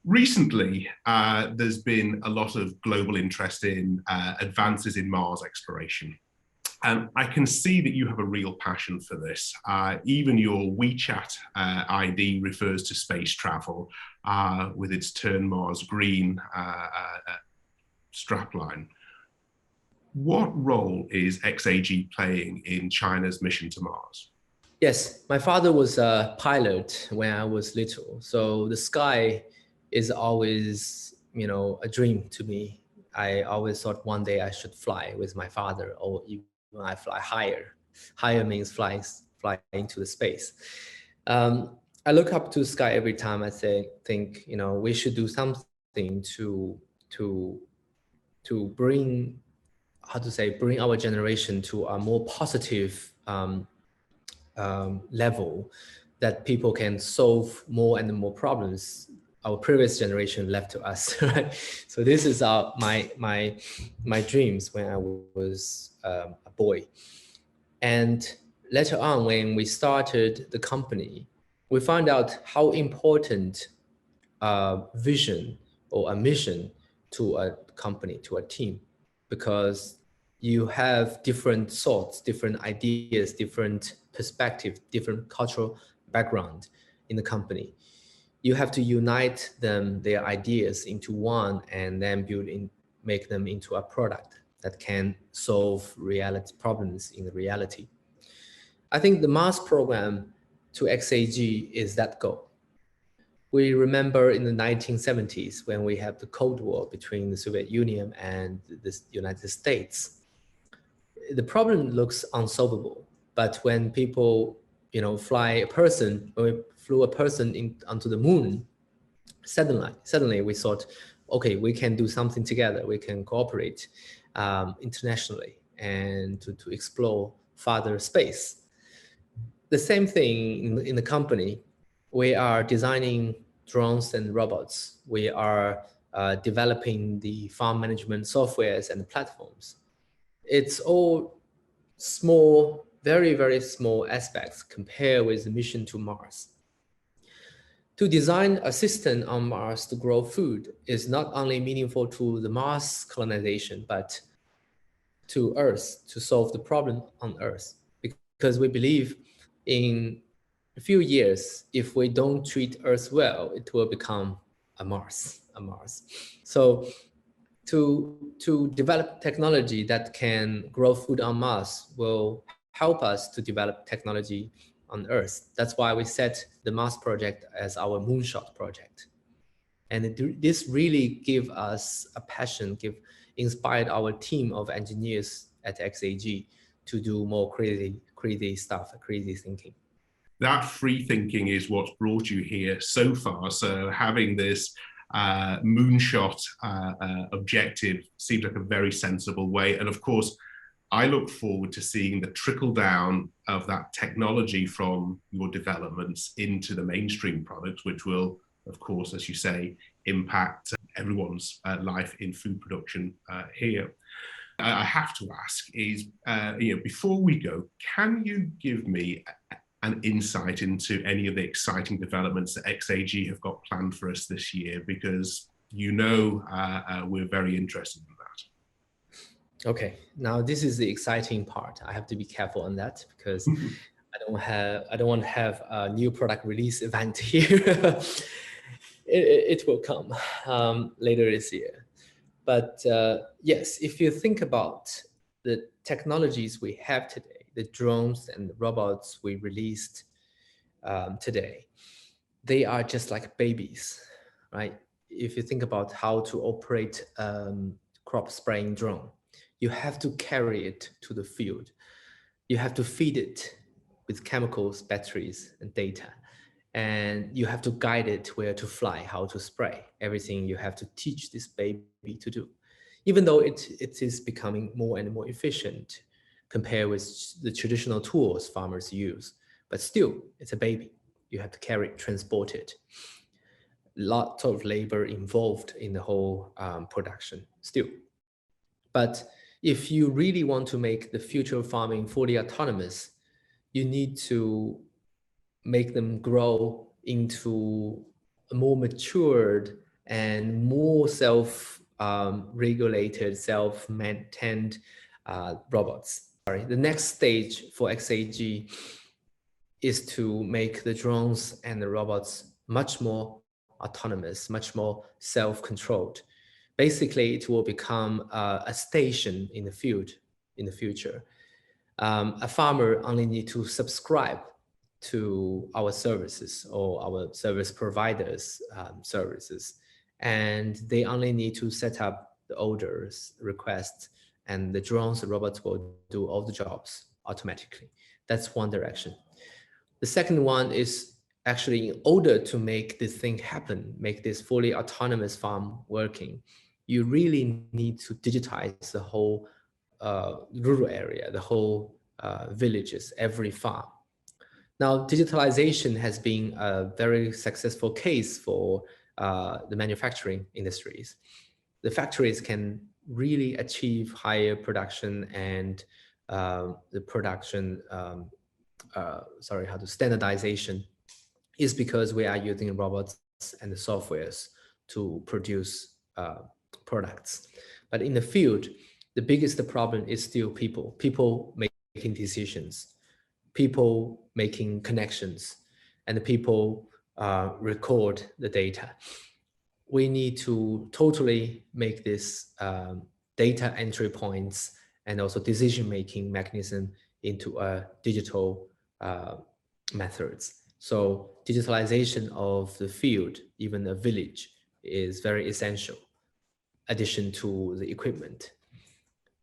Recently, there's been a lot of global interest in advances in Mars exploration. And I can see that you have a real passion for this. Even your WeChat ID refers to space travel with its Turn Mars Green strapline. What role is XAG playing in China's mission to Mars? Yes, my father was a pilot when I was little. So the sky is always, a dream to me. I always thought one day I should fly with my father, or even I fly higher. Higher means fly into the space. I look up to the sky every time I think, we should do something to bring, bring our generation to a more positive level, that people can solve more and more problems our previous generation left to us. Right? So this is my dreams when I was a boy. And later on, when we started the company, we found out how important a vision or a mission to a company, to a team, because you have different thoughts, different ideas, different perspective, different cultural background in the company. You have to unite their ideas into one, and then make them into a product that can solve reality problems in the reality. I think the Mars program to XAG is that goal. We remember in the 1970s when we had the Cold War between the Soviet Union and the United States. The problem looks unsolvable, but when people, flew a person onto the moon, suddenly we thought, okay, we can do something together. We can cooperate internationally and to explore farther space. The same thing in the company. We are designing drones and robots. We are developing the farm management softwares and platforms. It's all small, very, very small aspects compared with the mission to Mars. To design a system on Mars to grow food is not only meaningful to the Mars colonization, but to Earth, to solve the problem on Earth. Because we believe in a few years, if we don't treat Earth well, it will become a Mars. So to develop technology that can grow food on Mars will help us to develop technology on Earth. That's why we set the Mars project as our moonshot project. And this really gave us a passion, inspired our team of engineers at XAG to do more crazy stuff, crazy thinking. That free thinking is what's brought you here so far. So having this moonshot objective seems like a very sensible way. And of course, I look forward to seeing the trickle down of that technology from your developments into the mainstream products, which will, of course, as you say, impact everyone's life in food production here. I have to ask is, before we go, can you give me an insight into any of the exciting developments that XAG have got planned for us this year? Because we're very interested in that. Okay, now this is the exciting part. I have to be careful on that because I don't want to have a new product release event here. it will come later this year. But yes, if you think about the technologies we have today, the drones and the robots we released today, they are just like babies, right? If you think about how to operate crop spraying drone, you have to carry it to the field. You have to feed it with chemicals, batteries, and data. And you have to guide it where to fly, how to spray, everything you have to teach this baby to do. Even though it is becoming more and more efficient compared with the traditional tools farmers use, but still, it's a baby. You have to carry it, transport it. Lot of labor involved in the whole production still. But if you really want to make the future of farming fully autonomous, you need to make them grow into a more matured and more self-regulated, self-maintained robots. The next stage for XAG is to make the drones and the robots much more autonomous, much more self-controlled. Basically, it will become a station in the field in the future. A farmer only need to subscribe to our services or our service providers' services, and they only need to set up the orders, requests, and the drones, the robots will do all the jobs automatically. That's one direction. The second one is actually, in order to make this thing happen, make this fully autonomous farm working, you really need to digitize the whole rural area, the whole villages, every farm. Now, digitalization has been a very successful case for the manufacturing industries. The factories can really achieve higher production and the production, standardization is because we are using robots and the softwares to produce products. But in the field, the biggest problem is still people making decisions, people making connections, and the people record the data. We need to totally make this data entry points and also decision-making mechanism into a digital methods. So digitalization of the field, even a village, is very essential, addition to the equipment.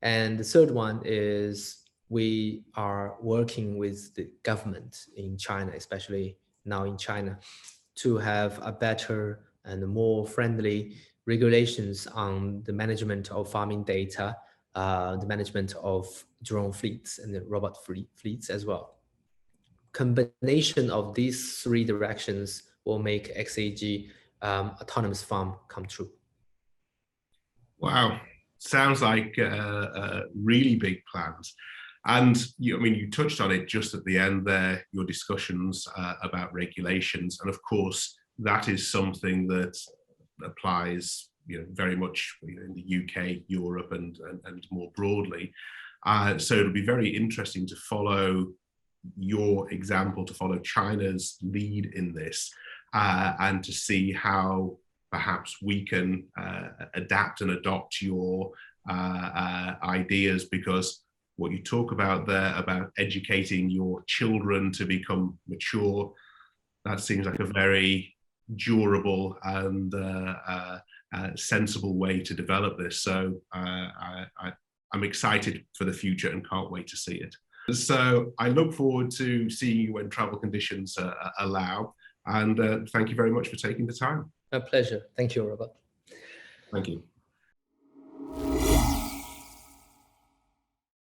And the third one is we are working with the government in China, especially now in China, to have a better and more friendly regulations on the management of farming data, the management of drone fleets and the robot fleets as well. Combination of these three directions will make XAG autonomous farm come true. Wow, sounds like really big plans. And you touched on it just at the end there, your discussions about regulations. And of course, that is something that applies very much in the UK, Europe, and more broadly. So it'll be very interesting to follow your example, to follow China's lead in this, and to see how perhaps we can adapt and adopt your ideas, because what you talk about there about educating your children to become mature, that seems like a very durable and sensible way to develop this. So I'm excited for the future and can't wait to see it. So I look forward to seeing you when travel conditions allow. And thank you very much for taking the time. My pleasure. Thank you, Robert. Thank you.